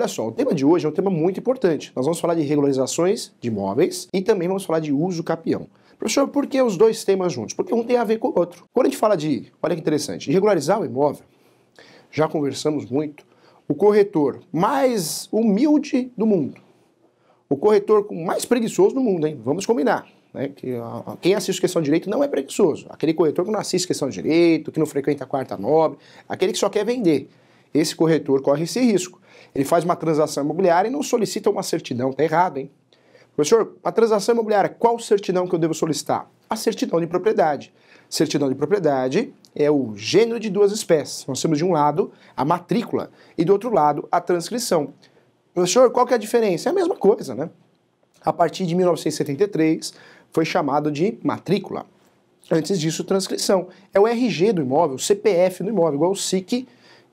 olha só, o tema de hoje é um tema muito importante. Nós vamos falar de regularizações de imóveis e também vamos falar de uso capião. Professor, por que os dois temas juntos? Porque um tem a ver com o outro. Quando a gente fala de, olha que interessante, de regularizar o imóvel, já conversamos muito, o corretor mais humilde do mundo, o corretor mais preguiçoso do mundo, hein? Vamos combinar. Né? Quem assiste questão de direito não é preguiçoso. Aquele corretor que não assiste questão de direito, que não frequenta a quarta nobre, aquele que só quer vender. Esse corretor corre esse risco. Ele faz uma transação imobiliária e não solicita uma certidão. Está errado, hein? Professor, a transação imobiliária, qual certidão que eu devo solicitar? A certidão de propriedade. Certidão de propriedade é o gênero de duas espécies. Nós temos de um lado a matrícula e do outro lado a transcrição. Professor, qual que é a diferença? É a mesma coisa, né? A partir de 1973 foi chamado de matrícula. Antes disso, transcrição. É o RG do imóvel, o CPF do imóvel, igual o SIC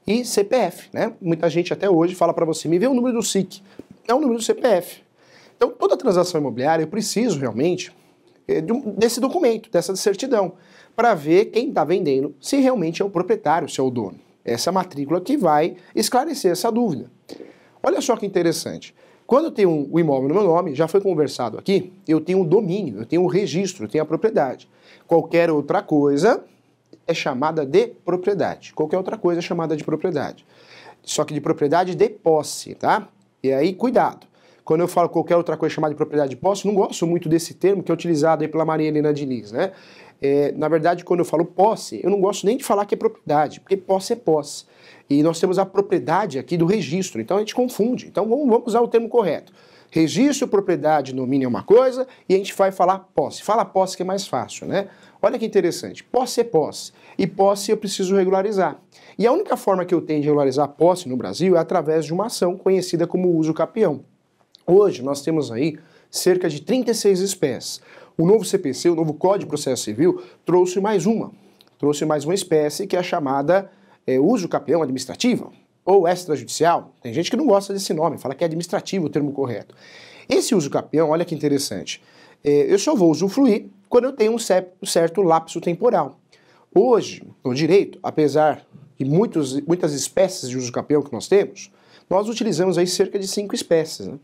e CPF, né? Muita gente até hoje fala para você, me vê o número do SIC. É o número do CPF. Então, toda transação imobiliária, eu preciso realmente desse documento, dessa certidão, para ver quem está vendendo, se realmente é o proprietário, se é o dono. Essa matrícula que vai esclarecer essa dúvida. Olha só que interessante. Quando eu tenho o imóvel no meu nome, já foi conversado aqui, eu tenho um domínio, eu tenho um registro, eu tenho a propriedade. Qualquer outra coisa é chamada de propriedade. Qualquer outra coisa é chamada de propriedade. Só que de propriedade de posse, tá? E aí, cuidado. Quando eu falo qualquer outra coisa chamada de propriedade de posse, não gosto muito desse termo que é utilizado aí pela Maria Helena Diniz, né? Na verdade, quando eu falo posse, eu não gosto nem de falar que é propriedade, porque posse é posse. E nós temos a propriedade aqui do registro, então a gente confunde. Então vamos usar o termo correto. Registro, propriedade, domínio é uma coisa e a gente vai falar posse. Fala posse que é mais fácil, né? Olha que interessante. Posse é posse. E posse eu preciso regularizar. E a única forma que eu tenho de regularizar a posse no Brasil é através de uma ação conhecida como uso capião. Hoje nós temos aí cerca de 36 espécies. O novo CPC, o novo Código de Processo Civil, trouxe mais uma espécie que é a chamada uso capião administrativo ou extrajudicial. Tem gente que não gosta desse nome, fala que é administrativo o termo correto. Esse uso capião, olha que interessante, eu só vou usufruir quando eu tenho um certo lapso temporal. Hoje, no direito, apesar de muitas espécies de uso capião que nós temos, nós utilizamos aí cerca de 5 espécies, né?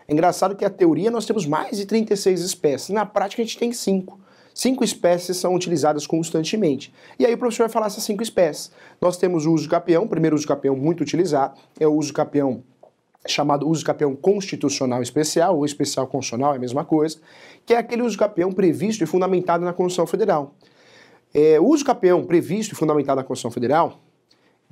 É engraçado que a teoria nós temos mais de 36 espécies, na prática a gente tem 5. 5 espécies são utilizadas constantemente. E aí o professor vai falar essas 5 espécies. Nós temos o uso capião, o primeiro uso capião muito utilizado, é o uso capião chamado uso capião constitucional especial, ou especial constitucional, é a mesma coisa, que é aquele uso capião previsto e fundamentado na Constituição Federal. O uso capião previsto e fundamentado na Constituição Federal,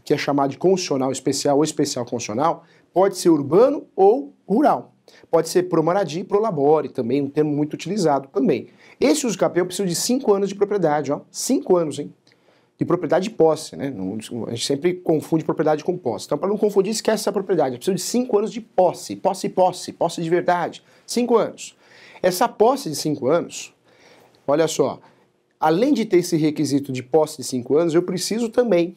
que é chamado de constitucional especial ou especial constitucional, pode ser urbano ou rural. Pode ser pro moradia e pro labore, também um termo muito utilizado também. Esse uso capião precisa de 5 anos de propriedade, ó. 5 anos, hein? De propriedade de posse, né? A gente sempre confunde propriedade com posse. Então, para não confundir, esquece essa propriedade. Precisa de 5 anos de posse. Posse de verdade. 5 anos. Essa posse de 5 anos, olha só, além de ter esse requisito de posse de 5 anos, eu preciso também,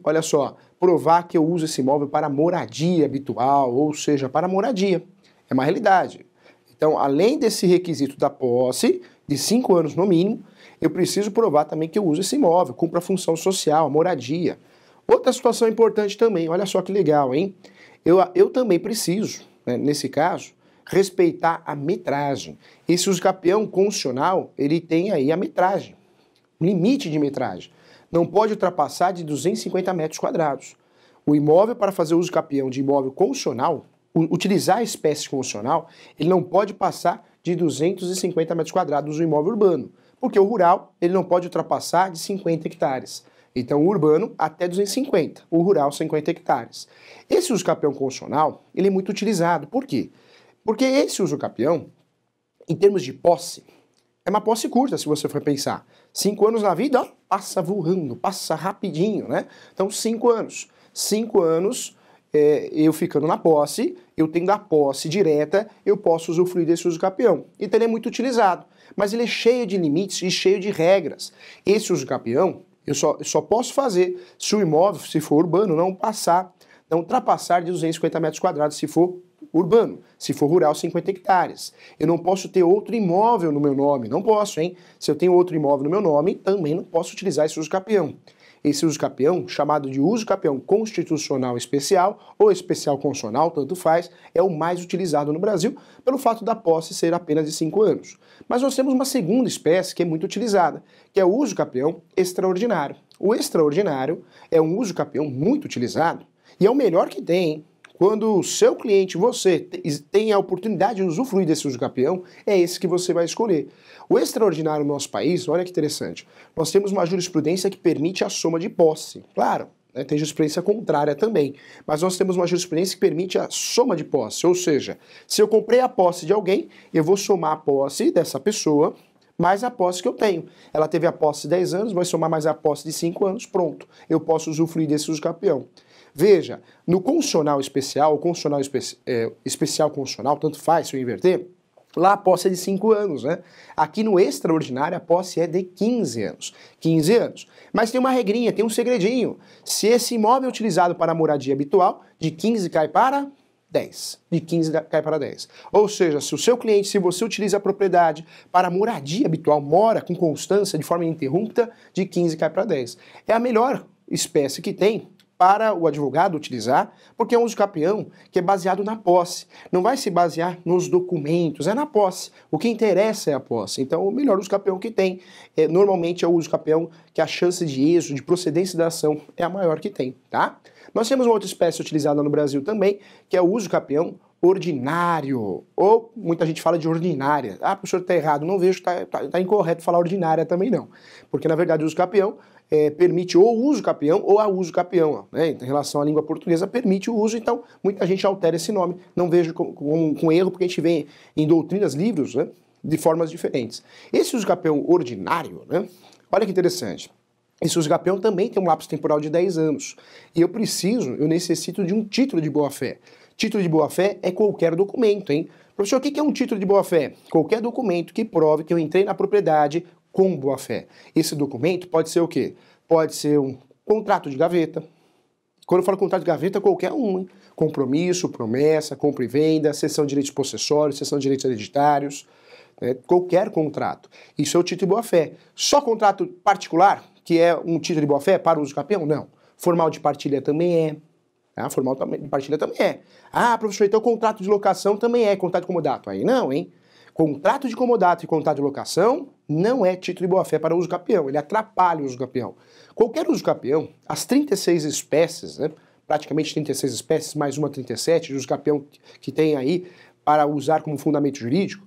olha só, provar que eu uso esse imóvel para moradia habitual, ou seja, para moradia. É uma realidade. Então, além desse requisito da posse, de 5 anos no mínimo, eu preciso provar também que eu uso esse imóvel, cumpro a função social, a moradia. Outra situação importante também, olha só que legal, hein? Eu também preciso, né, nesse caso, respeitar a metragem. Esse uso capião constitucional, ele tem aí a metragem, o limite de metragem. Não pode ultrapassar de 250 metros quadrados. O imóvel, para fazer uso capião de imóvel constitucional, utilizar a espécie constitucional, ele não pode passar de 250 metros quadrados do imóvel urbano, porque o rural ele não pode ultrapassar de 50 hectares. Então o urbano até 250, o rural 50 hectares. Esse uso capião constitucional, ele é muito utilizado. Por quê? Porque esse uso capião, em termos de posse, é uma posse curta, se você for pensar. 5 anos na vida, ó, passa voando, passa rapidinho, né? Então 5 anos. 5 anos eu ficando na posse, eu tendo a posse direta, eu posso usufruir desse uso capião. Então ele é muito utilizado, mas ele é cheio de limites e cheio de regras. Esse uso capião, eu só posso fazer se o imóvel, se for urbano, não ultrapassar de 250 metros quadrados, se for urbano. Se for rural, 50 hectares. Eu não posso ter outro imóvel no meu nome, não posso, hein? Se eu tenho outro imóvel no meu nome, também não posso utilizar esse uso capião. esse uso capião, chamado de uso capião constitucional especial ou especial constitucional, tanto faz, é o mais utilizado no Brasil pelo fato da posse ser apenas de 5 anos. Mas nós temos uma segunda espécie que é muito utilizada, que é o uso capião extraordinário. O extraordinário é um uso capião muito utilizado e é o melhor que tem, hein? Quando o seu cliente, você, tem a oportunidade de usufruir desse uso capião, é esse que você vai escolher. O extraordinário no nosso país, olha que interessante, nós temos uma jurisprudência que permite a soma de posse. Claro, né, tem jurisprudência contrária também, mas nós temos uma jurisprudência que permite a soma de posse, ou seja, se eu comprei a posse de alguém, eu vou somar a posse dessa pessoa mais a posse que eu tenho. Ela teve a posse de 10 anos, vai somar mais a posse de 5 anos, pronto. Eu posso usufruir desse uso capião. Veja, no constitucional especial, ou constitucional especial constitucional, tanto faz se eu inverter, lá a posse é de 5 anos, né? Aqui no extraordinário a posse é de 15 anos. 15 anos. Mas tem uma regrinha, tem um segredinho. Se esse imóvel é utilizado para moradia habitual, de 15 cai para 10. De 15 cai para 10. Ou seja, se o seu cliente, se você utiliza a propriedade para moradia habitual, mora com constância, de forma ininterrupta, de 15 cai para 10. É a melhor espécie que tem para o advogado utilizar, porque é um uso capião que é baseado na posse. Não vai se basear nos documentos, é na posse. O que interessa é a posse. Então, o melhor uso capião que tem, normalmente é o uso capião que a chance de êxito, de procedência da ação é a maior que tem, tá? Nós temos uma outra espécie utilizada no Brasil também, que é o uso capião ordinário, ou muita gente fala de ordinária. Ah, professor, está errado. Não vejo, tá incorreto falar ordinária também não. Porque, na verdade, o uso capião permite ou o uso capião ou a uso capião, né? Em relação à língua portuguesa, permite o uso, então muita gente altera esse nome. Não vejo com erro, porque a gente vê em doutrinas, livros, né, de formas diferentes. Esse uso capião ordinário, né, olha que interessante. Esse uso capião também tem um lapso temporal de 10 anos. E eu necessito de um título de boa-fé. Título de boa-fé é qualquer documento, hein? Professor, o que é um título de boa-fé? Qualquer documento que prove que eu entrei na propriedade com boa-fé. Esse documento pode ser o quê? Pode ser um contrato de gaveta. Quando eu falo contrato de gaveta, qualquer um, hein? Compromisso, promessa, compra e venda, cessão de direitos possessórios, cessão de direitos hereditários, né? Qualquer contrato. Isso é o título de boa-fé. Só contrato particular, que é um título de boa-fé para uso capião? Não. Formal de partilha também é. Tá? Formal de partilha também é. Ah, professor, então contrato de locação também é contrato de comodato. Aí não, hein? Contrato de comodato e contrato de locação não é título de boa-fé para uso capião, ele atrapalha o uso capião. Qualquer uso capião, as 36 espécies, né, praticamente 36 espécies, mais uma 37 de uso capião que tem aí para usar como fundamento jurídico,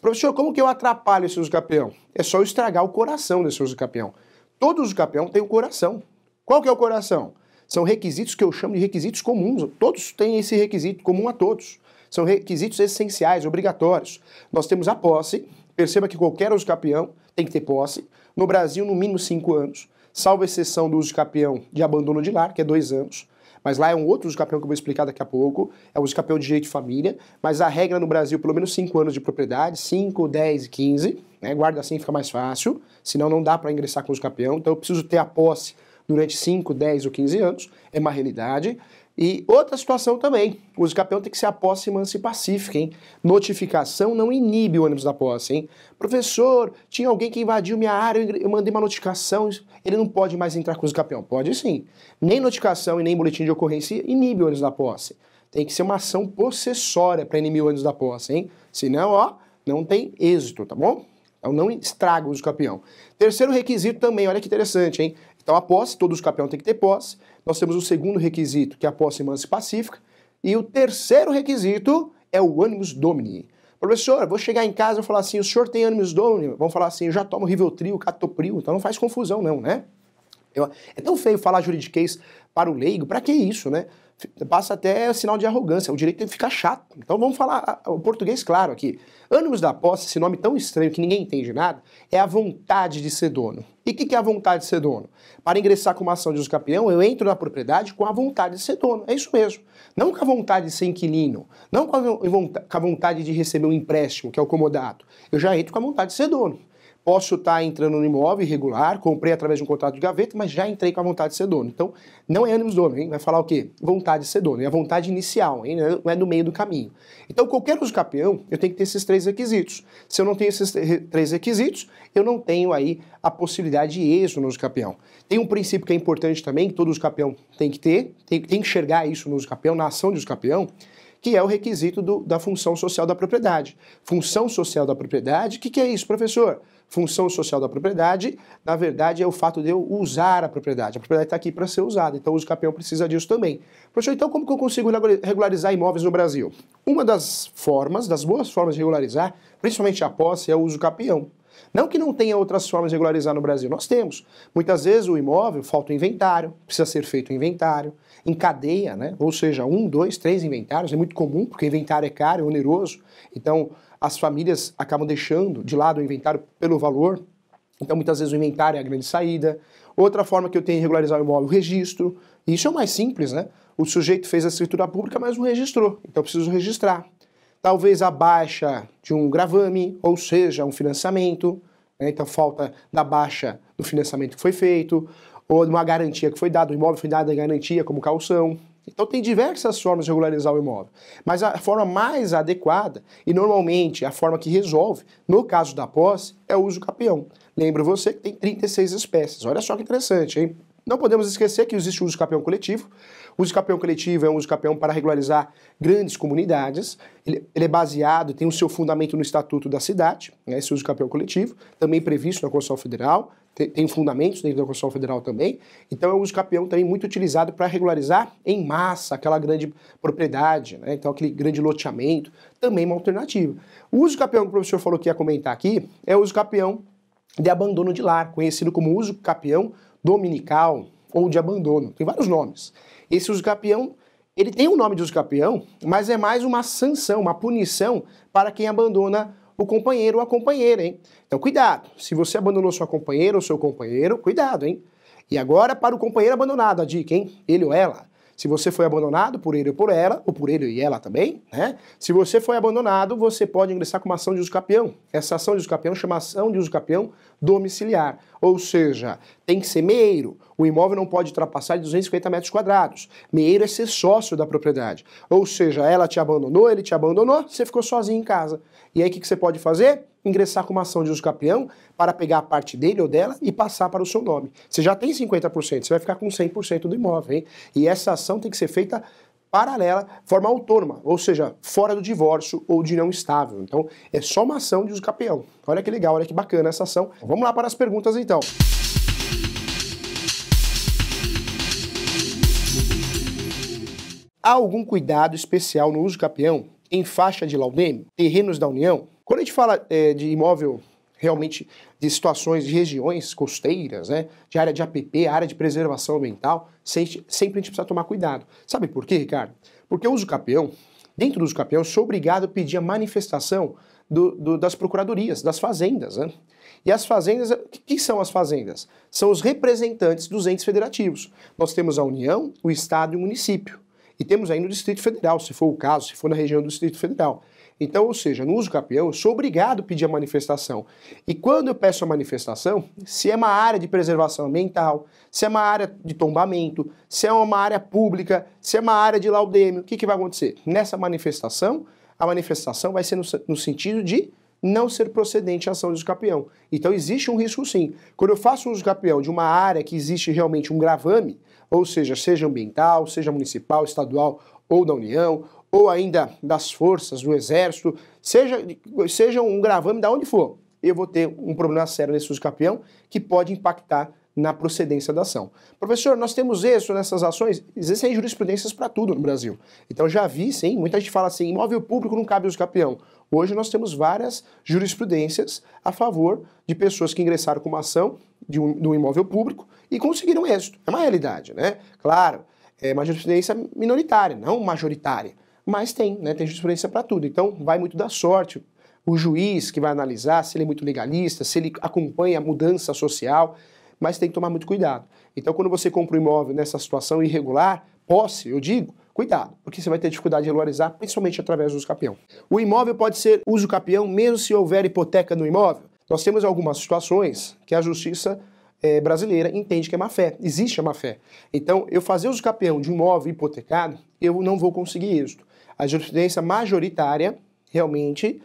professor, como que eu atrapalho esse uso capião? É só eu estragar o coração desse uso capião. Todo uso capião tem um coração. Qual que é o coração? São requisitos que eu chamo de requisitos comuns, todos têm esse requisito comum a todos. São requisitos essenciais, obrigatórios. Nós temos a posse, perceba que qualquer uso capião tem que ter posse. No Brasil, no mínimo 5 anos, salvo exceção do uso capião de abandono de lar, que é 2 anos. Mas lá é um outro uso capião que eu vou explicar daqui a pouco, é o uso capião de direito de família, mas a regra no Brasil, pelo menos 5 anos de propriedade, 5, 10 e 15, né? Guarda assim, fica mais fácil, senão não dá para ingressar com o uso capião, então eu preciso ter a posse durante 5, 10 ou 15 anos, é uma realidade. E outra situação também, o uso capião tem que ser a posse mansa e pacífica, hein? Notificação não inibe o ônibus da posse, hein? Professor, tinha alguém que invadiu minha área, eu mandei uma notificação, ele não pode mais entrar com o uso capião. Pode sim. Nem notificação e nem boletim de ocorrência inibe o ônibus da posse. Tem que ser uma ação possessória para inibir o ônibus da posse, hein? Senão, ó, não tem êxito, tá bom? Então não estraga o uso capião. Terceiro requisito também, olha que interessante, hein? Então a posse, todo uso capião tem que ter posse. Nós temos o segundo requisito, que é a posse mansa e pacífica. E o terceiro requisito é o animus domini. Professor, eu vou chegar em casa e falar assim, o senhor tem animus domini? Vamos falar assim, eu já tomo Rivotril, Catopril, então não faz confusão não, né? É tão feio falar juridiquês para o leigo, para que isso, né? Passa até sinal de arrogância, o direito tem que ficar chato. Então vamos falar o português claro aqui. Ânimos da posse, esse nome tão estranho que ninguém entende nada, é a vontade de ser dono. E o que é a vontade de ser dono? Para ingressar com uma ação de uso capião, eu entro na propriedade com a vontade de ser dono. É isso mesmo. Não com a vontade de ser inquilino, não com a vontade de receber um empréstimo, que é o comodato. Eu já entro com a vontade de ser dono. Posso estar entrando no imóvel irregular, comprei através de um contrato de gaveta, mas já entrei com a vontade de ser dono. Então, não é ânimos dono, hein? Vai falar o quê? Vontade de ser dono. É a vontade inicial, hein? Não é no meio do caminho. Então, qualquer uso capião, eu tenho que ter esses 3 requisitos. Se eu não tenho esses 3 requisitos, eu não tenho aí a possibilidade de êxito no uso capião. Tem um princípio que é importante também, que todo uso capião tem que ter, tem que enxergar isso no uso capião, na ação de uso capião, que é o requisito da função social da propriedade. Função social da propriedade, o que é isso, professor? Função social da propriedade, na verdade, é o fato de eu usar a propriedade. A propriedade está aqui para ser usada, então o uso capião precisa disso também. Professor, então como que eu consigo regularizar imóveis no Brasil? Uma das boas formas de regularizar, principalmente a posse, é o uso capião. Não que não tenha outras formas de regularizar no Brasil, nós temos. Muitas vezes o imóvel falta o inventário, precisa ser feito o inventário, em cadeia, né? Ou seja, 1, 2, 3 inventários, é muito comum, porque inventário é caro, é oneroso, então as famílias acabam deixando de lado o inventário pelo valor, então muitas vezes o inventário é a grande saída. Outra forma que eu tenho de regularizar o imóvel, o registro, e isso é o mais simples, né? O sujeito fez a escritura pública, mas não registrou, então eu preciso registrar. Talvez a baixa de um gravame, ou seja, um financiamento, né? Então falta da baixa do financiamento que foi feito, ou de uma garantia que foi dada, o imóvel foi dado em garantia como caução. Então tem diversas formas de regularizar o imóvel, mas a forma mais adequada, e normalmente a forma que resolve, no caso da posse, é o uso capião. Lembro você que tem 36 espécies, olha só que interessante, hein? Não podemos esquecer que existe o uso capião coletivo. O uso capião coletivo é um uso capião para regularizar grandes comunidades. Ele é baseado, tem o seu fundamento no Estatuto da Cidade, né, esse uso capião coletivo, também previsto na Constituição Federal, tem fundamentos dentro da Constituição Federal também. Então é um uso capião também muito utilizado para regularizar em massa aquela grande propriedade, né, então aquele grande loteamento, também uma alternativa. O uso capião que o professor falou que ia comentar aqui é o uso capião de abandono de lar, conhecido como uso capião dominical ou de abandono. Tem vários nomes. Esse uso capião, ele tem o nome de uso capião, mas é mais uma sanção, uma punição para quem abandona o companheiro ou a companheira, hein? Então cuidado, se você abandonou sua companheira ou seu companheiro, cuidado, hein? E agora para o companheiro abandonado, a dica, hein? Ele ou ela. Se você foi abandonado por ele ou por ela, ou por ele e ela também, né? Se você foi abandonado, você pode ingressar com uma ação de uso capião. Essa ação de uso capião chama ação de uso capião domiciliar. Ou seja, tem que ser meeiro. O imóvel não pode ultrapassar de 250 metros quadrados. Meeiro é ser sócio da propriedade. Ou seja, ela te abandonou, ele te abandonou, você ficou sozinho em casa. E aí o que você pode fazer? Ingressar com uma ação de uso capião para pegar a parte dele ou dela e passar para o seu nome. Você já tem 50%, você vai ficar com 100% do imóvel, hein? E essa ação tem que ser feita paralela, forma autônoma, ou seja, fora do divórcio ou de união estável. Então, é só uma ação de uso capião. Olha que legal, olha que bacana essa ação. Vamos lá para as perguntas então. Há algum cuidado especial no uso capião em faixa de laudêmio, terrenos da União? Quando a gente fala de imóvel, realmente de situações de regiões costeiras, né, de área de APP, área de preservação ambiental, sempre a gente precisa tomar cuidado. Sabe por quê, Ricardo? Porque o uso capião, dentro do uso capião, eu sou obrigado a pedir a manifestação das procuradorias, das fazendas, né? E as fazendas, o que são as fazendas? São os representantes dos entes federativos. Nós temos a União, o Estado e o município. E temos aí no Distrito Federal, se for o caso, se for na região do Distrito Federal. Então, ou seja, no uso capião, eu sou obrigado a pedir a manifestação. E quando eu peço a manifestação, se é uma área de preservação ambiental, se é uma área de tombamento, se é uma área pública, se é uma área de laudêmio, o que vai acontecer? Nessa manifestação, a manifestação vai ser no sentido de não ser procedente a ação de uso capião. Então existe um risco sim. Quando eu faço um uso capião de uma área que existe realmente um gravame, ou seja ambiental, seja municipal, estadual ou da União, ou ainda das forças, do Exército, seja um gravame de onde for, eu vou ter um problema sério nesse uso capião que pode impactar na procedência da ação. Professor, nós temos êxito nessas ações? Existem jurisprudências para tudo no Brasil. Então já vi, sim, muita gente fala assim, imóvel público não cabe uso capião. Hoje nós temos várias jurisprudências a favor de pessoas que ingressaram com uma ação de um imóvel público e conseguiram êxito. É uma realidade, né? Claro, é uma jurisprudência minoritária, não majoritária. Mas tem, né? Tem jurisprudência para tudo. Então vai muito da sorte. O juiz que vai analisar se ele é muito legalista, se ele acompanha a mudança social, mas tem que tomar muito cuidado. Então quando você compra um imóvel nessa situação irregular, posse, eu digo, cuidado, porque você vai ter dificuldade de regularizar, principalmente através do uso capião. O imóvel pode ser uso capião mesmo se houver hipoteca no imóvel? Nós temos algumas situações que a justiça brasileira entende que é má-fé, existe a má-fé. Então, eu fazer uso capião de um imóvel hipotecado, eu não vou conseguir êxito. A jurisprudência majoritária realmente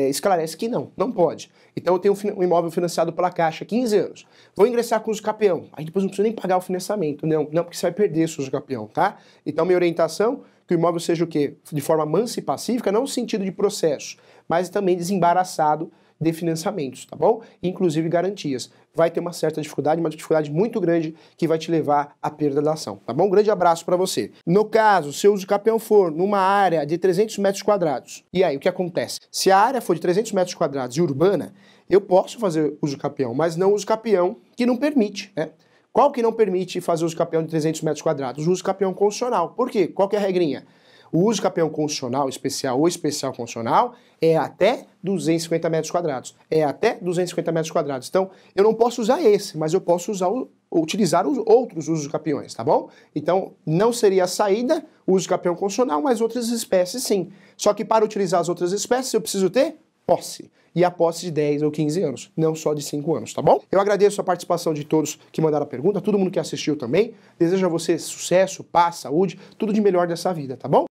esclarece que não pode. Então eu tenho um imóvel financiado pela Caixa há 15 anos. Vou ingressar com uso capião. Aí depois não preciso nem pagar o financiamento. Não, porque você vai perder esse uso capião, tá? Então minha orientação que o imóvel seja o quê? De forma mansa e pacífica, não no sentido de processo, mas também desembaraçado de financiamentos, tá bom? Inclusive garantias. Vai ter uma certa dificuldade, uma dificuldade muito grande que vai te levar à perda da ação, tá bom? Um grande abraço para você. No caso, se o uso capião for numa área de 300 metros quadrados, e aí o que acontece? Se a área for de 300 metros quadrados e urbana, eu posso fazer uso capião, mas não uso capião que não permite, né? Qual que não permite fazer uso capião de 300 metros quadrados? O uso capião constitucional. Por quê? Qual que é a regrinha? O uso capião constitucional especial ou especial constitucional é até 250 metros quadrados. É até 250 metros quadrados. Então, eu não posso usar esse, mas eu posso utilizar os outros usos capiões, tá bom? Então, não seria a saída o uso capião constitucional, mas outras espécies sim. Só que para utilizar as outras espécies, eu preciso ter posse. E a posse de 10 ou 15 anos, não só de 5 anos, tá bom? Eu agradeço a participação de todos que mandaram a pergunta, todo mundo que assistiu também. Desejo a você sucesso, paz, saúde, tudo de melhor dessa vida, tá bom?